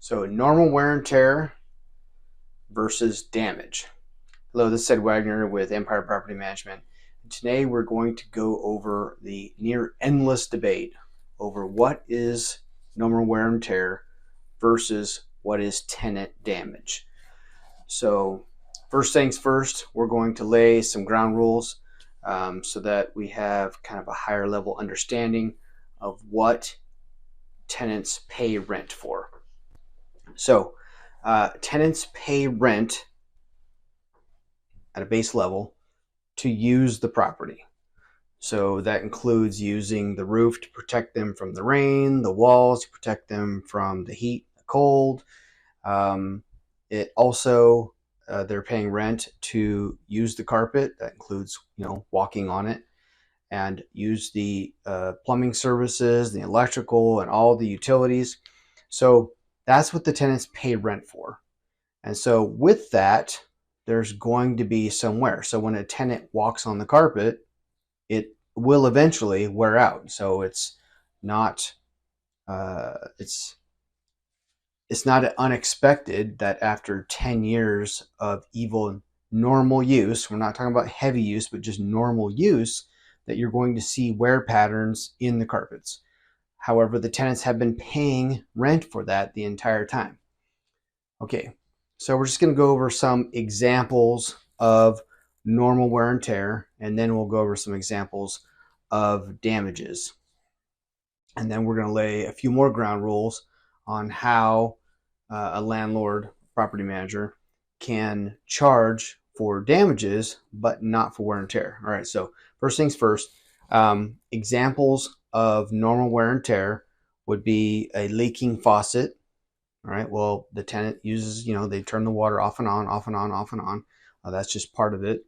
So normal wear and tear versus damage. Hello, this is Ed Waggoner with Empire Property Management. And today we're going to go over the near endless debate over what is normal wear and tear versus what is tenant damage. So first things first, we're going to lay some ground rules so that we have kind of a higher level understanding of what tenants pay rent for. So tenants pay rent at a base level to use the property. So that includes using the roof to protect them from the rain, the walls to protect them from the heat, the cold. It also, they're paying rent to use the carpet. That includes, walking on it, and use the plumbing services, the electrical, and all the utilities. So that's what the tenants pay rent for. And so with that, there's going to be some wear. So when a tenant walks on the carpet, it will eventually wear out. So it's not it's not unexpected that after 10 years of evil normal use, we're not talking about heavy use, but just normal use, that you're going to see wear patterns in the carpets. However, the tenants have been paying rent for that the entire time. Okay, so we're just going to go over some examples of normal wear and tear, and then we'll go over some examples of damages. And then we're going to lay a few more ground rules on how a landlord, property manager, can charge for damages, but not for wear and tear. All right, so first things first, examples of normal wear and tear would be a leaking faucet. All right, well, the tenant uses, they turn the water off and on, off and on, off and on. That's just part of it.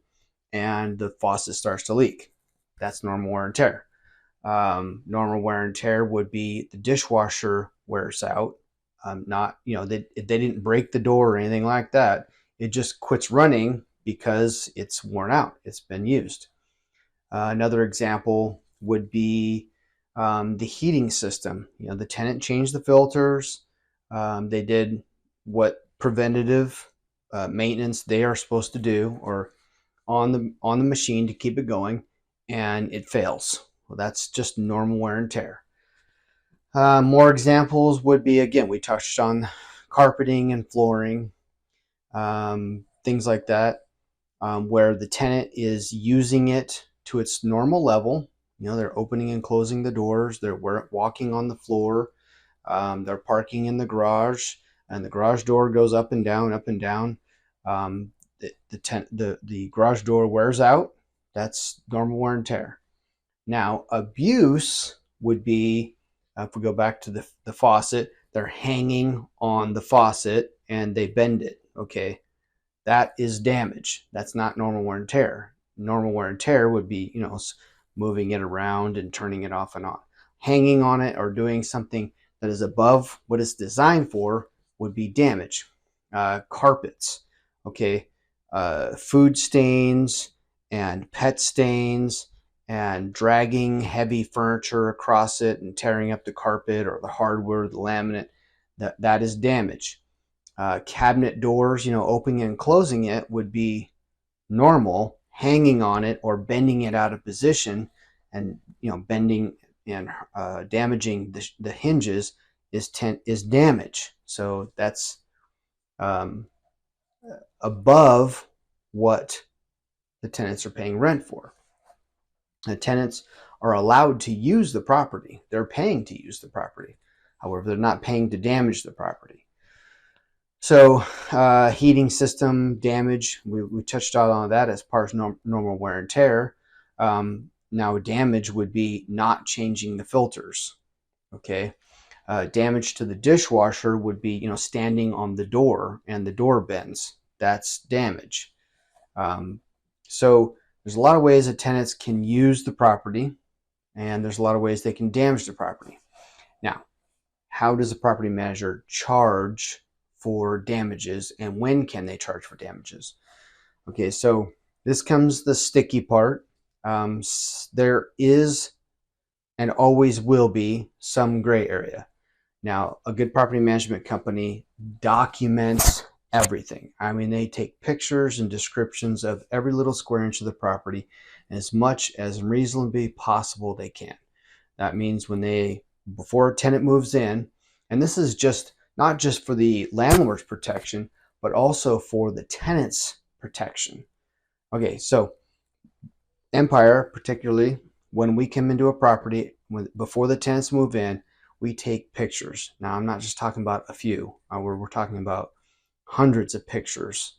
And the faucet starts to leak. That's normal wear and tear. Normal wear and tear would be the dishwasher wears out. Not, they didn't break the door or anything like that. It just quits running because it's worn out. It's been used. Another example would be the heating system. The tenant changed the filters. They did what preventative maintenance they are supposed to do, or on the machine to keep it going, and it fails. Well, that's just normal wear and tear. More examples would be, again, we touched on carpeting and flooring, things like that, where the tenant is using it to its normal level. They're opening and closing the doors. They're walking on the floor. They're parking in the garage, and the garage door goes up and down, up and down. The garage door wears out. That's normal wear and tear. Now, abuse would be, if we go back to the faucet, they're hanging on the faucet and they bend it. Okay, that is damage. That's not normal wear and tear. Normal wear and tear would be, moving it around and turning it off and on. Hanging on it or doing something that is above what it's designed for would be damage. Carpets, okay, food stains and pet stains, and dragging heavy furniture across it and tearing up the carpet or the hardwood, the laminate, that is damage. Cabinet doors, opening and closing it would be normal. Hanging on it or bending it out of position and bending and damaging the hinges is damage. So that's above what the tenants are paying rent for. The tenants are allowed to use the property. They're paying to use the property. However, they're not paying to damage the property. So heating system damage, we touched on that as part of normal wear and tear. Now damage would be not changing the filters. Okay, damage to the dishwasher would be standing on the door and the door bends. That's damage. So there's a lot of ways that tenants can use the property, and there's a lot of ways they can damage the property. Now, how does a property manager charge for damages, and when can they charge for damages? Okay, so this comes the sticky part. There is and always will be some gray area. Now, a good property management company documents everything. I mean, they take pictures and descriptions of every little square inch of the property as much as reasonably possible they can. That means before a tenant moves in, and this is just not just for the landlord's protection, but also for the tenant's protection. Okay, so Empire, particularly when we come into a property, before the tenants move in, we take pictures. Now, I'm not just talking about a few. We're talking about hundreds of pictures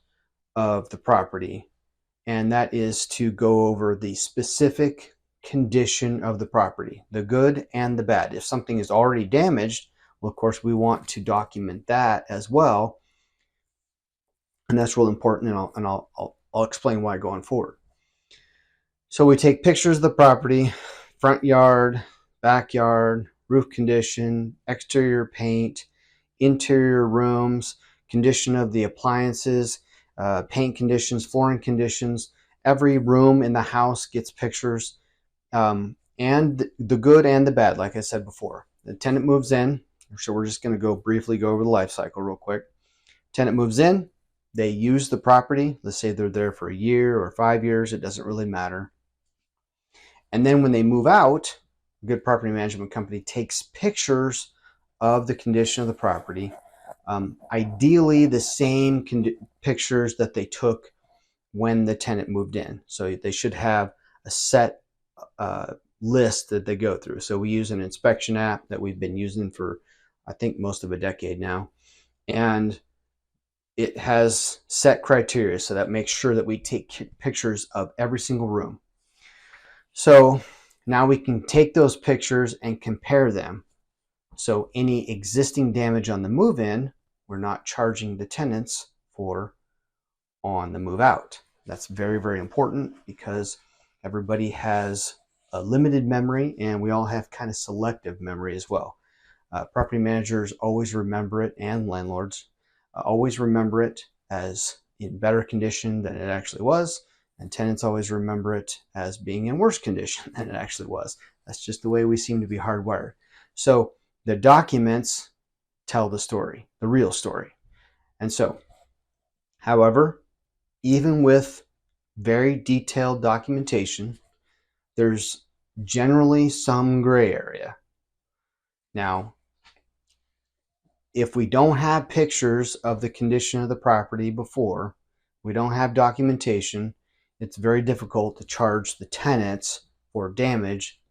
of the property, and that is to go over the specific condition of the property, the good and the bad. If something is already damaged, well, of course, we want to document that as well, and that's real important, and I'll explain why going forward. So we take pictures of the property, front yard, backyard, roof condition, exterior paint, interior rooms, condition of the appliances, paint conditions, flooring conditions. Every room in the house gets pictures, and the good and the bad, like I said before. The tenant moves in, so we're just going to briefly go over the life cycle real quick. Tenant moves in, they use the property. Let's say they're there for a year or 5 years. It doesn't really matter. And then when they move out, a good property management company takes pictures of the condition of the property, ideally the same pictures that they took when the tenant moved in. So they should have a set list that they go through. So we use an inspection app that we've been using for, I think, most of a decade now. And it has set criteria, so that makes sure that we take pictures of every single room. So now we can take those pictures and compare them. So any existing damage on the move-in, we're not charging the tenants for on the move-out. That's very, very important because everybody has a limited memory, and we all have kind of selective memory as well. Property managers always remember it, and landlords always remember it as in better condition than it actually was. And tenants always remember it as being in worse condition than it actually was. That's just the way we seem to be hardwired. So the documents tell the story, the real story. And so, however, even with very detailed documentation, there's generally some gray area. Now, if we don't have pictures of the condition of the property before, we don't have documentation, it's very difficult to charge the tenants for damage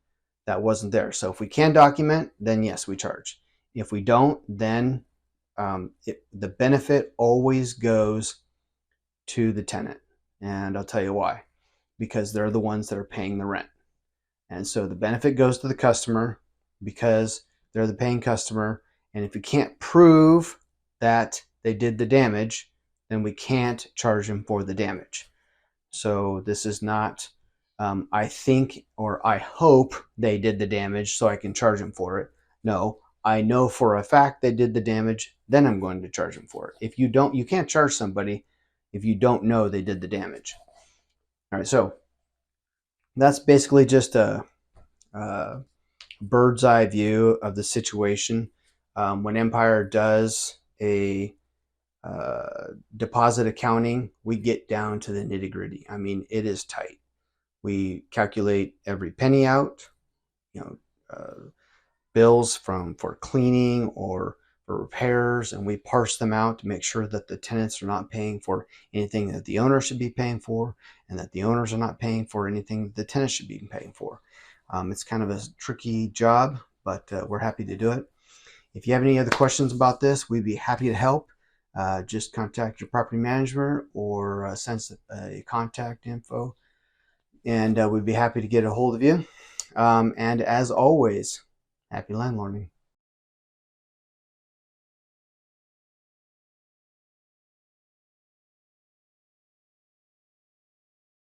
that wasn't there. So if we can document, then yes, we charge. If we don't, then the benefit always goes to the tenant. And I'll tell you why. Because they're the ones that are paying the rent. And so the benefit goes to the customer because they're the paying customer. And if you can't prove that they did the damage, then we can't charge them for the damage. So this is not, I think or I hope they did the damage so I can charge them for it. No, I know for a fact they did the damage, then I'm going to charge them for it. If you don't, you can't charge somebody if you don't know they did the damage. All right, so that's basically just a bird's eye view of the situation. When Empire does a deposit accounting, we get down to the nitty gritty. I mean, it is tight. We calculate every penny out, bills for cleaning or for repairs, and we parse them out to make sure that the tenants are not paying for anything that the owner should be paying for, and that the owners are not paying for anything that the tenants should be paying for. It's kind of a tricky job, but we're happy to do it. If you have any other questions about this, we'd be happy to help. Just contact your property manager or send a contact info, and we'd be happy to get a hold of you. And as always, happy landlording.